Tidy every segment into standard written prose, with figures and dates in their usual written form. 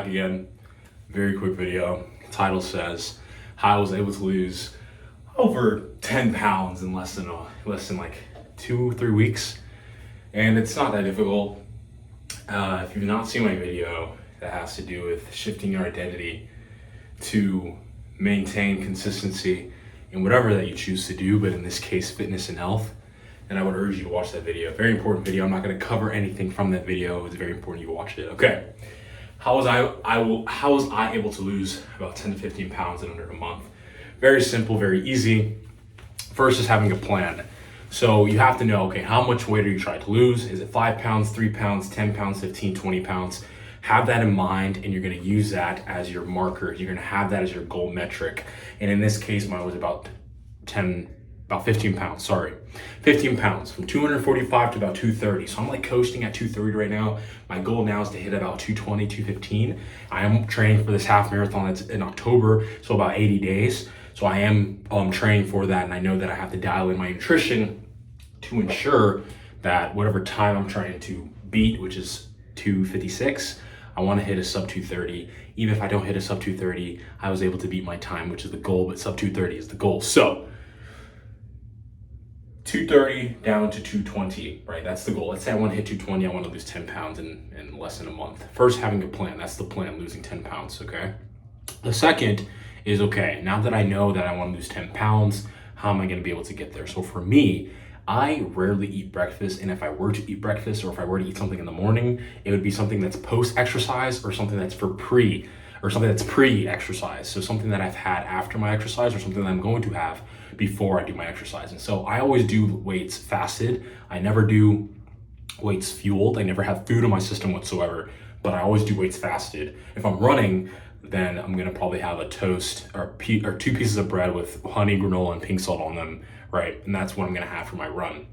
back again. Very quick video. Title says how I was able to lose over 10 pounds in less than like 2-3 weeks, and it's not that difficult. If you've not seen my video that has to do with shifting your identity to maintain consistency in whatever that you choose to do, but in this case fitness and health, then I would urge you to watch that video. Very important video. I'm not going to cover anything from that video. It's very important you watch it. Okay. How was I able to lose about 10 to 15 pounds in under a month? Very simple, very easy. First is having a plan. So you have to know, okay, how much weight are you trying to lose? Is it 5 pounds, 3 pounds, 10 pounds, 15, 20 pounds? Have that in mind, and you're gonna use that as your marker. You're gonna have that as your goal metric. And in this case, mine was about 15 pounds, sorry. 15 pounds, from 245 to about 230. So I'm like coasting at 230 right now. My goal now is to hit about 220, 215. I am training for this half marathon that's in October, so about 80 days. So I am training for that, and I know that I have to dial in my nutrition to ensure that whatever time I'm trying to beat, which is 256, I want to hit a sub 230. Even if I don't hit a sub 230, I was able to beat my time, which is the goal, but sub 230 is the goal. So 230 down to 220, right? That's the goal. Let's say I want to hit 220, I want to lose 10 pounds in less than a month. First, having a plan. That's the plan, losing 10 pounds, okay? The second is, okay, now that I know that I want to lose 10 pounds, how am I going to be able to get there? So for me, I rarely eat breakfast, and if I were to eat breakfast or if I were to eat something in the morning, it would be something that's post-exercise or something that's pre-exercise. So something that I've had after my exercise or something that I'm going to have before I do my exercise. And so I always do weights fasted. I never do weights fueled. I never have food in my system whatsoever, but I always do weights fasted. If I'm running, then I'm gonna probably have a toast or 2 pieces of bread with honey, granola, and pink salt on them, right? And that's what I'm gonna have for my run,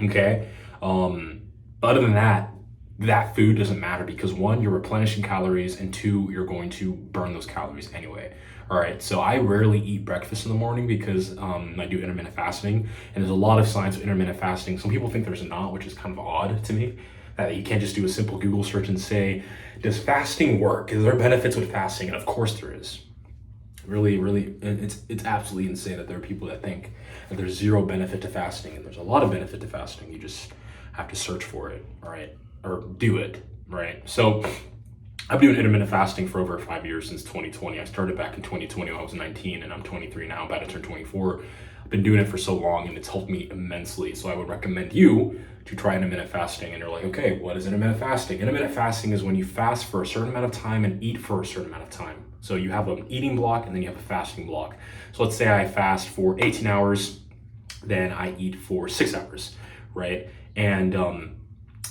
okay? Other than that, that food doesn't matter because 1, you're replenishing calories, and 2, you're going to burn those calories anyway. All right, so I rarely eat breakfast in the morning because I do intermittent fasting, and there's a lot of science of intermittent fasting. Some people think there's not, which is kind of odd to me, that you can't just do a simple Google search and say, does fasting work? Is there benefits with fasting? And of course there is. Really, it's absolutely insane that there are people that think that there's zero benefit to fasting, and there's a lot of benefit to fasting. You just have to search for it, all right? Or do it, right? So I've been doing intermittent fasting for over 5 years, since 2020. I started back in 2020 when I was 19, and I'm 23 now, about to turn 24. I've been doing it for so long, and it's helped me immensely. So I would recommend you to try intermittent fasting. And you're like, okay, what is intermittent fasting? Intermittent fasting is when you fast for a certain amount of time and eat for a certain amount of time. So you have an eating block and then you have a fasting block. So let's say I fast for 18 hours, then I eat for 6 hours, right? And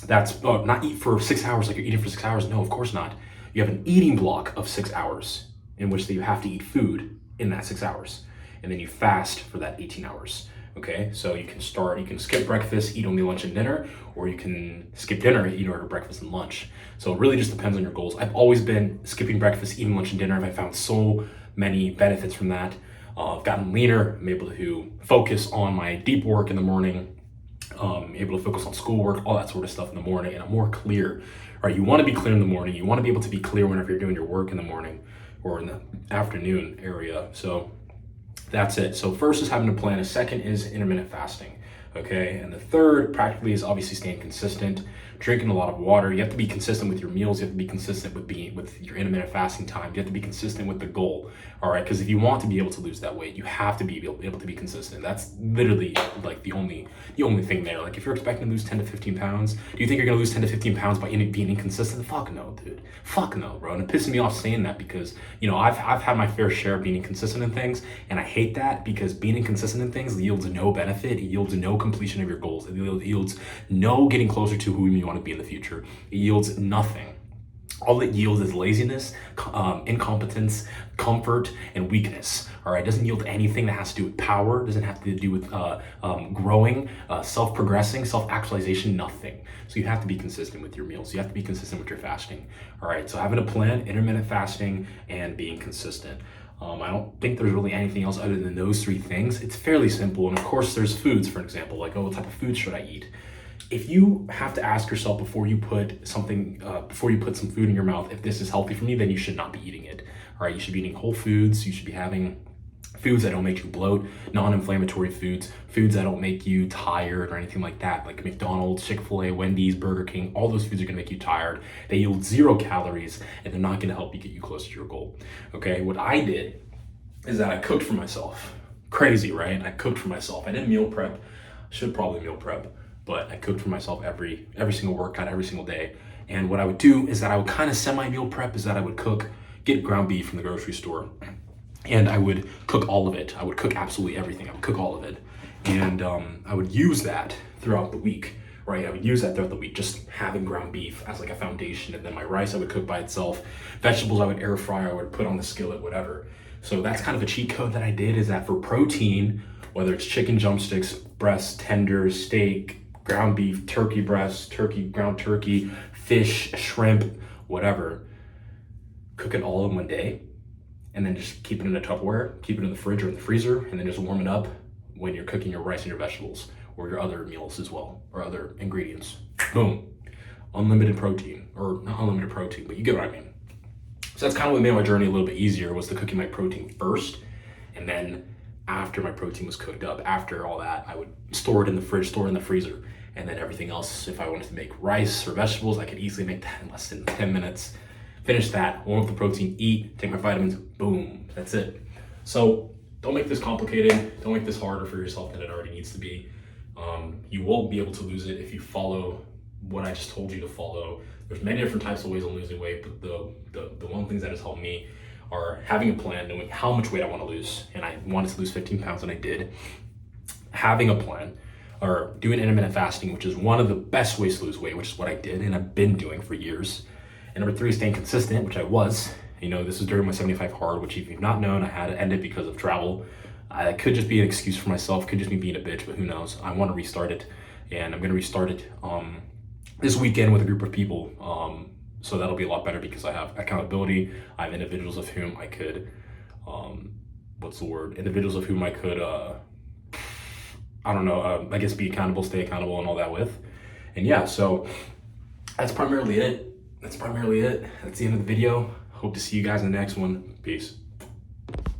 that's not eat for 6 hours like you're eating for 6 hours. No, of course not. You have an eating block of 6 hours in which you have to eat food in that 6 hours. And then you fast for that 18 hours. Okay, so you can skip breakfast, eat only lunch and dinner, or you can skip dinner, eat order breakfast and lunch. So it really just depends on your goals. I've always been skipping breakfast, eating lunch and dinner, and I found so many benefits from that. I've gotten leaner. I'm able to focus on my deep work in the morning, able to focus on schoolwork, all that sort of stuff in the morning, and I'm more clear. All right, you want to be clear in the morning. You want to be able to be clear whenever you're doing your work in the morning or in the afternoon area. So that's it. So first is having a plan. A second is intermittent fasting, okay? And the third practically is obviously staying consistent, drinking a lot of water. You have to be consistent with your meals. You have to be consistent with your intermittent fasting time. You have to be consistent with the goal, all right? Because if you want to be able to lose that weight, you have to be able to be consistent. That's literally like the only thing there. Like if you're expecting to lose 10 to 15 pounds, do you think you're gonna lose 10 to 15 pounds by being inconsistent? Fuck no, dude. Fuck no, bro. And it pisses me off saying that because, I've had my fair share of being inconsistent in things, and I hate that because being inconsistent in things yields no benefit. It yields no completion of your goals. It yields no getting closer to who you want to be in the future. It yields nothing. All it yields is laziness, incompetence, comfort, and weakness. All right, it doesn't yield anything that has to do with power. It doesn't have to do with growing, self-progressing, self-actualization, nothing. So you have to be consistent with your meals. You have to be consistent with your fasting. All right, so having a plan, intermittent fasting, and being consistent. I don't think there's really anything else other than those 3 things. It's fairly simple. And of course, there's foods, for example, like, what type of food should I eat? if you have to ask yourself before you put something, before you put some food in your mouth, if this is healthy for me, then you should not be eating it. All right, you should be eating whole foods. You should be having foods that don't make you bloat, non-inflammatory foods, foods that don't make you tired or anything like that, like McDonald's, Chick-fil-A, Wendy's, Burger King. All those foods are gonna make you tired. They yield 0 calories and they're not gonna help you get you closer to your goal. Okay, what I did is that I cooked for myself. Crazy, right? I cooked for myself. I didn't meal prep. Should probably meal prep, but I cooked for myself every single workout, every single day. And what I would do is that I would kind of semi-meal prep, is that I would get ground beef from the grocery store, and I would cook all of it. I would cook absolutely everything. I would cook all of it. And I would use that throughout the week, right? I would use that throughout the week, just having ground beef as like a foundation. And then my rice I would cook by itself. Vegetables I would air fry, I would put on the skillet, whatever. So that's kind of a cheat code that I did, is that for protein, whether it's chicken drumsticks, breast, tenders, steak, ground beef, turkey breast, ground turkey, fish, shrimp, whatever, cook it all in one day. And then just keep it in a Tupperware, keep it in the fridge or in the freezer, and then just warm it up when you're cooking your rice and your vegetables, or your other meals as well, or other ingredients. Boom. Unlimited protein, or not unlimited protein, but you get what I mean. So that's kind of what made my journey a little bit easier, was to cooking my protein first, and then after my protein was cooked up, after all that, I would store it in the fridge, store it in the freezer, and then everything else, if I wanted to make rice or vegetables, I could easily make that in less than 10 minutes. Finish that, warm up the protein, eat, take my vitamins, boom, that's it. So don't make this complicated. Don't make this harder for yourself than it already needs to be. You won't be able to lose it if you follow what I just told you to follow. There's many different types of ways of losing weight, but the one things that has helped me are having a plan, knowing how much weight I want to lose. And I wanted to lose 15 pounds and I did. Having a plan, or doing intermittent fasting, which is one of the best ways to lose weight, which is what I did and I've been doing for years. And number 3, staying consistent, which I was. You know, this was during my 75 hard, which if you've not known, I had to end it because of travel. It could just be an excuse for myself, could just be being a bitch, but who knows? I want to restart it, and I'm going to restart it this weekend with a group of people. So that'll be a lot better because I have accountability. I have individuals of whom I could, individuals of whom I could, I guess be accountable, stay accountable and all that with. And yeah, so that's primarily it. That's the end of the video. Hope to see you guys in the next one. Peace.